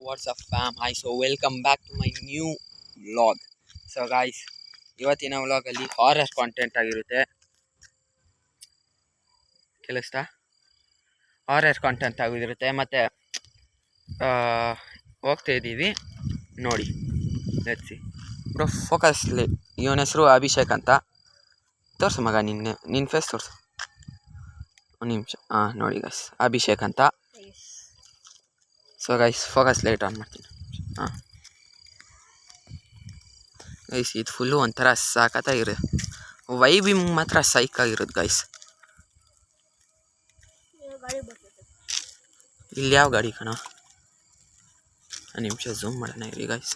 What's up fam? Hi, so welcome back to my new vlog. So guys, ಇವತ್ತಿನ ವ್ಲಾಗಲ್ಲಿ horror content ಆಗಿರುತ್ತೆ. ಕೇಳಿಸ್ತಾ? Horror content ಆಗಿರುತ್ತೆ ಮತ್ತು ಹೋಗ್ತಾ ಇದ್ದೀವಿ ನೋಡಿ. Let's see. ಬ್ರೋ ಫೋಕಸ್ಲಿ. ಇವನ ಹೆಸರು ಅಭಿಷೇಕ್ ಅಂತ. ತೋರಿಸು ಮಗ ನಿನ್ನ ಫೇಸ್ ತೋರಿಸು. ಒಂದು ನಿಮಿಷ. ನೋಡಿ ಗೈಸ್, ಅಭಿಷೇಕ್ ಅಂತ. So guys focus light on ಮಾಡ್ತೀನಿ. ಗೈಸ್ ಇದು ಫುಲ್ಲು ಒಂಥರ ಸಾಕತ್ತಾಗಿರುತ್ತೆ. ವೈಬಿಂಗ್ ಮಾತ್ರ ಸೈಕಾಗಿರುತ್ತೆ ಗೈಸ್. ಇಲ್ಲಿ ಯಾವ ಗಾಡಿ ಕಣ? ಒಂದು ನಿಮಿಷ ಝೂಮ್ ಮಾಡೋಣ ಇರಿ ಗೈಸ್.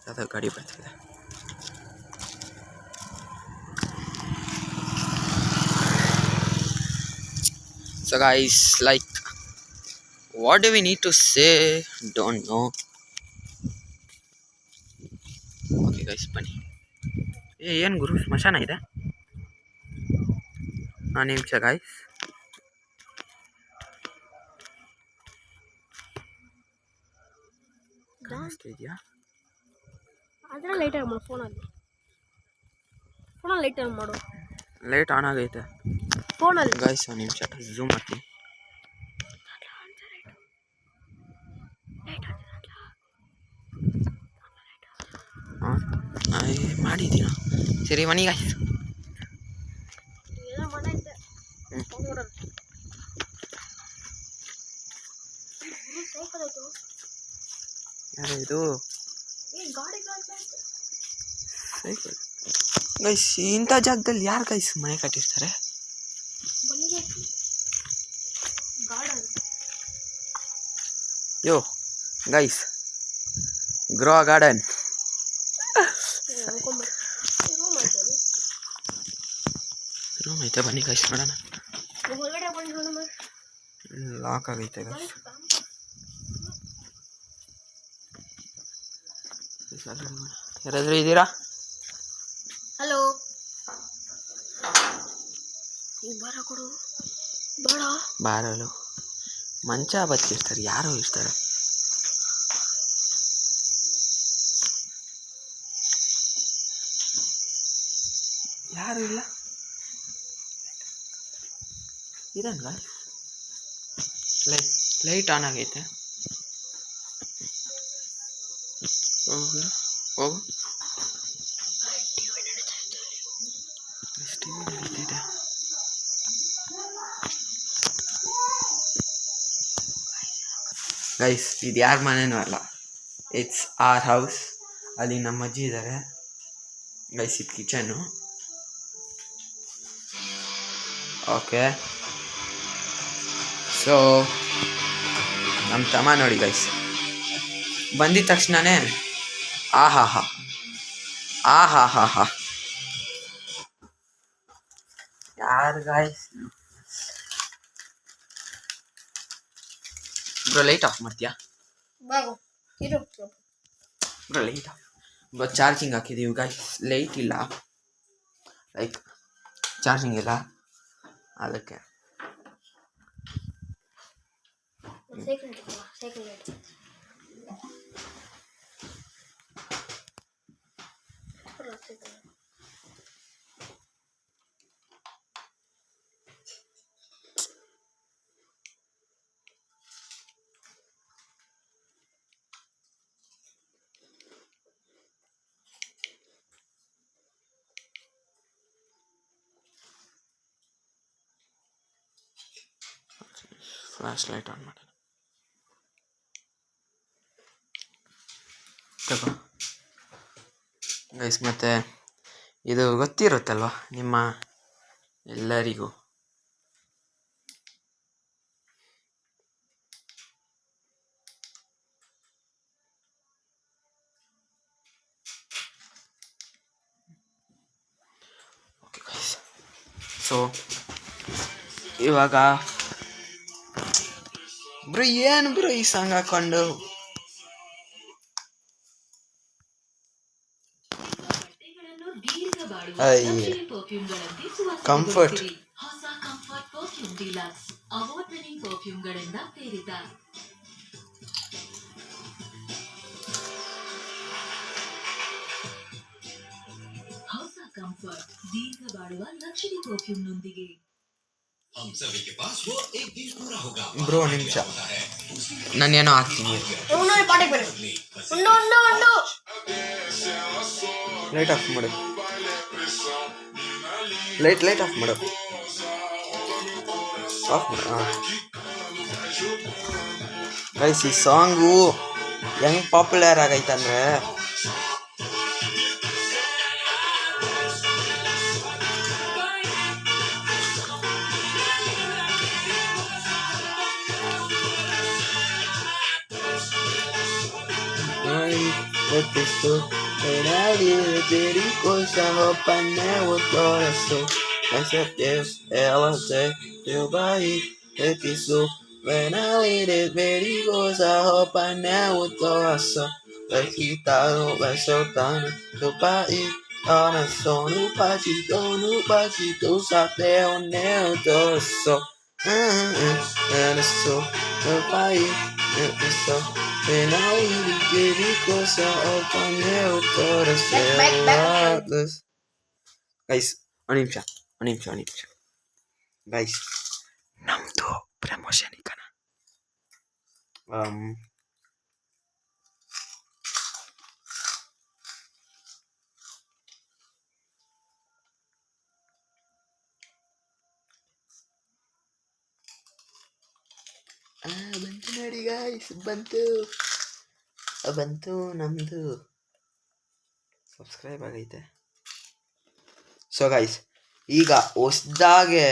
ಯಾವುದೋ ಗಾಡಿ ಬರ್ತಿದೆ. So guys, like, what do we need to say? Don't know. Okay guys, ಬನ್ನಿ. ಏನು ಗುರು ಸ್ಮಶಾನ ಇದೆ? ನಿಮಿಷ ಗಾಯ್ಸ್. ಕಾಣಿಸ್ತಾ ಇದೆಯಾ? ಅದರ ಲೈಟ್ ಆನ್ ಮಾಡು. ಫೋನಲ್ಲಿ ಲೈಟ್ ಆನ್ ಮಾಡು. ಲೈಟ್ ಆನ್ ಆಗೈತೆ ಫೋನಲ್ಲಿ ಗಾಯ್ಸ್. ಒಂದು ನಿಮಿಷ ಝೂಮ್ ಮಾಡ್ತೀನಿ. ಮಾಡಿದ್ದೀನ ಸರಿ ಮನಿ ಗಾಯ್ಸ್. ಯಾರು ಇದು? Cycle guys. ಇಂಥ ಜಾಗದಲ್ಲಿ ಯಾರು ಗೈಸ್ ಮನೆ ಕಟ್ಟಿರ್ತಾರೆ? ಯೋ ಗೈಸ್, ಗ್ರೋ ಗಾರ್ಡನ್ ರೂಮ್ ಐತೆ. ಬನ್ನಿ ಗೈಸ್ ನೋಡೋಣ. ಲಾಕ್ ಆಗೈತೆ ಗೈಸ್. ಯಾರಾದ್ರೂ ಇದ್ದೀರಾ? ಹಲೋ, ಬರ ಕೊಡು. ಬೇಡ ಬಾರಲು ಮಂಚ ಬಚ್ಚಿರ್ತಾರೆ, ಯಾರೋ ಇರ್ತಾರೆ. ಯಾರು ಇಲ್ಲ. ಇದನ್ಗ ಲೈಟ್ ಆನ್ ಆಗೈತೆ. ಹೋಗು ಹೋಗು. ಟಿವಿ ನಡೀತಿದೆ. ಗೈಸ್ ಇದು ಯಾರ ಮನೆನೂ ಅಲ್ಲ, ಇಟ್ಸ್ ಆರ್ ಹೌಸ್. ಅಲ್ಲಿ ನಮ್ಮ ಅಜ್ಜಿ ಇದ್ದಾರೆ ಗೈಸ್. ಇದು ಕಿಚನ್ನು. ಓಕೆ, ಸೊ ನಮ್ಮ ತಮ್ಮ ನೋಡಿ ಗೈಸ್ ಬಂದಿದ ತಕ್ಷಣನೇ ಆಹಾ ಹಾ ಯಾರು ಗಾಯ್ಸ್? ಬ್ರೋ ಲೈಟ್ ಆಫ್ ಮಾಡ್ತೀಯಾ? Bro light off. Bro charging ಹಾಕಿದ್ದೀವಿ ಗಾಯ್ಸ್. ಲೈಟ್ ಇಲ್ಲ, ಲೈಕ್ ಚಾರ್ಜಿಂಗ್ ಇಲ್ಲ, ಅದಕ್ಕೆ. ಫ್ಲಾಶ್ ಲೈಟ್ ಆನ್ ಮಾಡೋಣ. ತಗೋ ಗೈಸ್. ಮತ್ತು ಇದು ಗೊತ್ತಿರುತ್ತಲ್ವ ನಿಮ್ಮ ಎಲ್ಲರಿಗೂ. ಓಕೆ ಗೈಸ್, ಸೊ ಇವಾಗ ಬ್ರೋ ಏನು ಬ್ರೋ ಈ ಸಾಂಗ್ ಹಾಕೊಂಡು? ಕಂಫರ್ಟ್ ಅವಾರ್ಡ್ ವಿನಿಂಗ್ ಪರ್ಫ್ಯೂಮ್ಗಳಿಂದ ಪ್ರೇರಿತ. ಹೊಸ ಕಂಫರ್ಟ್ ದೀರ್ಘ ಬಾಳುವ ಲಕ್ಷರಿ ಪರ್ಫ್ಯೂಮ್ನೊಂದಿಗೆ. ಬ್ರೋ ನಿಮಿಷ ನಾನೇನೋ ಹಾಕ್ತೀನಿ. ಲೈಟ್ ಆಫ್ ಮಾಡು, ಲೈಟ್ ಆಫ್ ಮಾಡು, ಆಫ್ ಮಾಡು. ಹಾಂ ಗೈಸ್, ಈ ಸಾಂಗು ಹೆಂಗೆ popular ಆಗೈತಂದ್ರೆ When I lead it, baby goes, I hope I never thought so. Like he thought, like so done, so body on a song, no party, those out there on never thought so. And it's so, no body, and it's so. When I lead it, baby goes, I hope I never thought so. Guys, one ನಿಮಿಷ. Guys, ನಮ್ದು promotion ಕಣ. ಬಂತು ನೋಡಿ guys, ಬಂತು ನಮ್ಮದು subscribe ಆಗೈತೆ. So guys, ಈಗ ಹೊಸ್ದಾಗೆ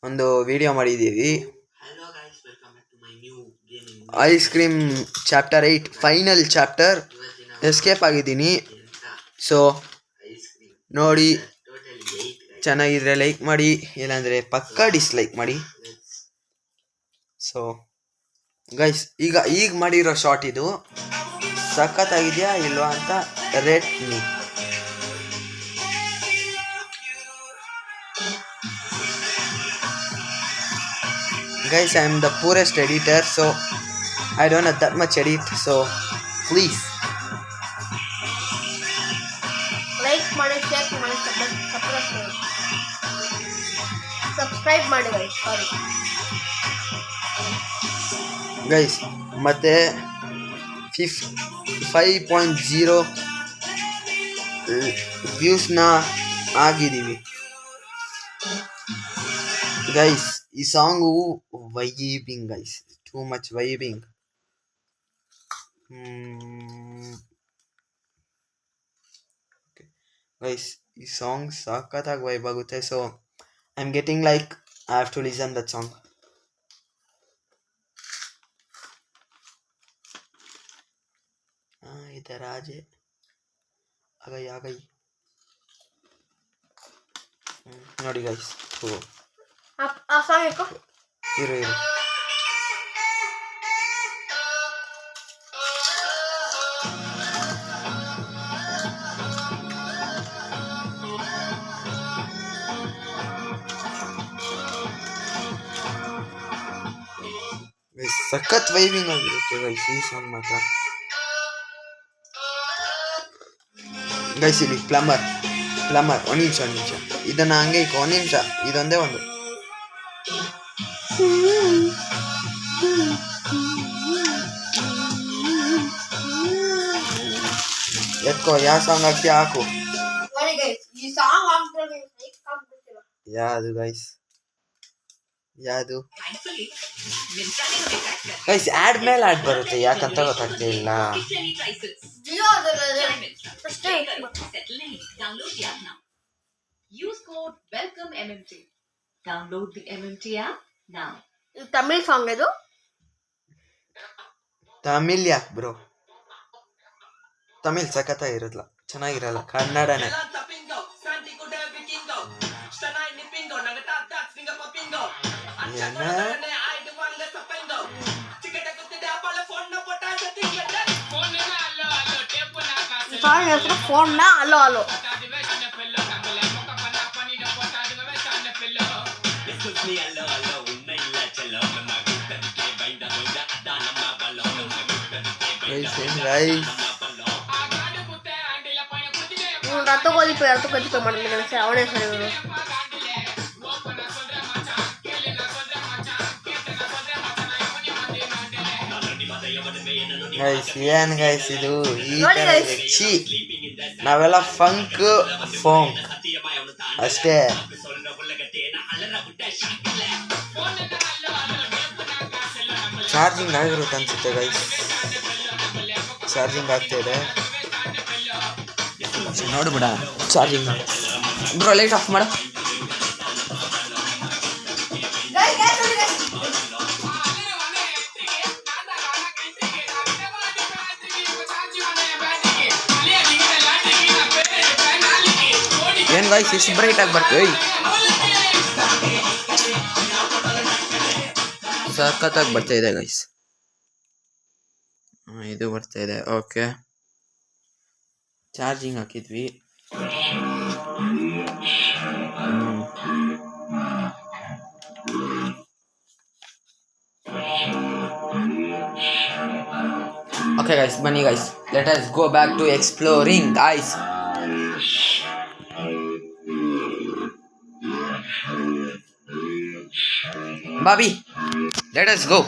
ಒಂದು ವಿಡಿಯೋ ಮಾಡಿದ್ದೀವಿ. Ice cream chapter 8 final chapter escape ಆಗಿದ್ದೀನಿ. ಸೊ ನೋಡಿ, ಚೆನ್ನಾಗಿದ್ರೆ ಲೈಕ್ ಮಾಡಿ, ಇಲ್ಲಾಂದರೆ ಪಕ್ಕಾ ಡಿಸ್ಲೈಕ್ ಮಾಡಿ. ಸೊ ಗೈಸ್, ಈಗ ಮಾಡಿರೋ ಶಾರ್ಟ್ ಇದು ಸಖತ್ತಾಗಿದೆಯಾ ಇಲ್ವಾ ಅಂತ rate me. Guys, I am the poorest editor, so I don't have that much edit, so please like ಮಾಡಿ, ಶೇರ್ ಮಾಡಿ, ಸಬ್ಸ್ಕ್ರೈಬ್ ಮಾಡಿ ಗೈಸ್. ಮತ್ತೆ 5.0 ವ್ಯೂಸ್ನ ಆಗಿದ್ದೀವಿ ಗೈಸ್. ಈ song vibing guys, too much vibing. Guys, ಈ ಸಾಂಗ್ ಸಖತ್ತಾಗಿ ವೈಬ್ ಆಗುತ್ತೆ. So I am getting like I have to listen that song. इधर आजे आ गई ನೋಡಿ ಗೈಸ್. ಆ ಸಾಂಗ್ ಇಕ್ಕೋ. ಇರು ಸಖತ್ ವೈಬಿಂಗ್ ಆಗಿರುತ್ತೆ ಗೈಸ್ ಈ ಸಾಂಗ್ ಮಾತ್ರ. ಗೈಸ್, ಇಲ್ಲಿ ಪ್ಲಂಬರ್ ಒಂದು ನಿಮಿಷ ಇದನ್ನ ಹಂಗೆ ಇಕ್ಕೋ, ಒಂದು ನಿಮಿಷ, ಇದೊಂದೇ ಒಂದು. ಎತ್ಕೋ, ಯಾವ ಸಾಂಗ್ ಹಾಕಿ ಹಾಕು. ಯಾವುದು ಗೈಸ್, ಯಾವುದು ಗೈಸ್? ಆಡ್ ಮೇಲೆ ಆಡ್ ಬರುತ್ತೆ, ಯಾಕಂತ ಗೊತ್ತಾಗ್ತಾ ಇಲ್ಲ. ತಮಿಳ್ ಸಾಂಗ್ ಇದು. ತಮಿಳ್ ಯಾಕೆ ಬ್ರೋ? ತಮಿಳ್ ಸಖತ್ತಾಗಿರಲ್ಲ, ಚೆನ್ನಾಗಿರಲ್ಲ. ಕನ್ನಡನೇ. ಫೋನ್ ಅಲೋ ಅಲೋ ಗೈಸ್ ಇವ್ನು ರಥ ಮಾಡಿದ್ರೆ ಅವನೇ ಸರಿ ಇವರು. ಗೈಸ್ ಏನ್ ಗೈಸ್ ಇದು ಈ ನೋಡಿ ತರ guys. ಇದೆ? ಛೀ ನಾವೆಲ್ಲ ಫಂಕ್ ಫೋಮ್ ಅಷ್ಟೇ. ಚಾರ್ಜಿಂಗ್ ಆಗಿರುತ್ತೆ ಅನ್ಸುತ್ತೆ ಗೈಸ್. ಚಾರ್ಜಿಂಗ್ ಆಗ್ತಾ ಇದೆ ನೋಡ್ಬಿಡ. ಚಾರ್ಜಿಂಗ್ ಬ್ರೋ ಲೈಟ್ ಆಫ್ ಮಾಡ. ಏನ್ ಗೈಸ್ ಇಷ್ಟು ಬ್ರೈಟ್ ಆಗಿ ಬರ್ತೇವೆ. ಸಖತ್ತಾಗಿ ಬರ್ತಾ ಇದೆ ಗೈಸ್. ಇದು ಬರ್ತಾ ಇದೆ. ಓಕೆ ಚಾರ್ಜಿಂಗ್ ಹಾಕಿದ್ವಿ. ಓಕೆ ಗೈಸ್ ಬನ್ನಿ guys, let us go back to exploring guys. Bobby, let us go.